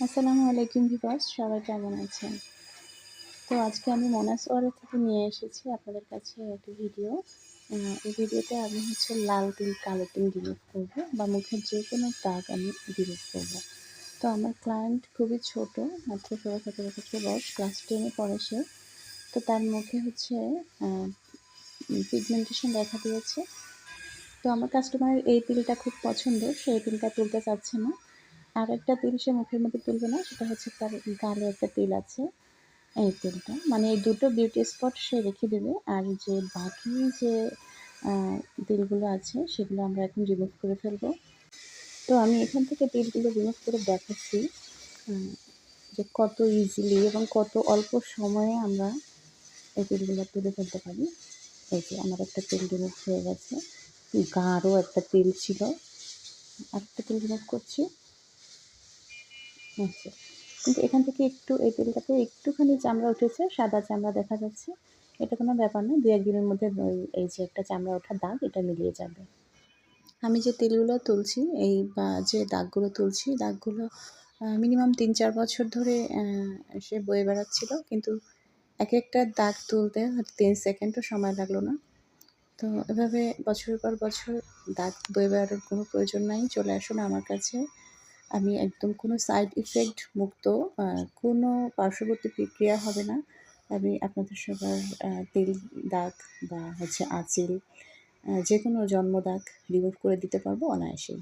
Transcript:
আসসালামু আলাইকুম ভিউয়ার্স, সবাই কেমন আছেন? তো আজকে আমি মোনাসওয়ারা থেকে নিয়ে এসেছি আপনাদের কাছে একটি ভিডিও। এই ভিডিওতে আমি লাল তিল, কালো তিল রিমুভ করব বা মুখের যেকোনো দাগ আমি রিমুভ করব। তো আমার ক্লায়েন্ট খুবই ছোট, মাত্র ১৬-১৭ বছর বয়স, ক্লাস 10 এ পড়ে সে। তো তার মুখে আ পিগমেন্টেশন দেখা দিয়েছে। তো আমার কাস্টমারের এই তিলটা খুব পছন্দ, সে এই তিলটা তুলতে চাচ্ছে না। আরেকটা তিল সে মুখের মধ্যে তুলবে না, সেটা হচ্ছে তার গালে একটা তিল আছে। এই তেলটা মানে এই দুটো বিউটি স্পট সে রেখে দেবে। আর যে বাকি যে আ তেলগুলো আছে সেগুলো আমরা এখন রিমুভ করে ফেলবো। তো আমি এখান থেকে তেলগুলো রিমুভ করে দেখাচ্ছি আ যে কত ইজিলি এবং কত অল্প সময়ে আমরা এই তেলগুলো তুলে ফেলতে পারি। এই যে আমার একটা তেল রিমুভ হয়ে গেছে। গাঢ় একটা তেল ছিল। আরেকটা তেল রিমুভ করছি। আচ্ছা। কিন্তু এখান থেকে একটু এই তেলটাতে একটুখানি চামড়া উঠেছে, সাদা চামড়া দেখা যাচ্ছে। এটা কোনো ব্যাপার না। ২-১ দিনের মধ্যে এই যে একটা চামড়া ওঠা দাগ এটা মিলিয়ে যাবে। আমি যে তেলগুলো তুলছি বা যে দাগগুলো তুলছি, দাগগুলো মিনিমাম ৩-৪ বছর ধরে সে বয়ে বেড়াচ্ছিল। কিন্তু একেকটা দাগ তুলতে হয়তো ৩ সেকেন্ডও সময় লাগলো না। তো এভাবে বছরের পর বছর দাগ বয়ে বেড়ানোর কোনো প্রয়োজন নাই। চলে আসুন আমার কাছে। আমি একদম কোনো সাইড ইফেক্ট মুক্ত, কোনো পার্শ্ববর্তী প্রক্রিয়া হবে না। আমি আপনাদের সবার তেল দাগ বা আঁচিল, যেকোনো জন্মদাগ রিমুভ করে দিতে পারবো অনায়াসেই।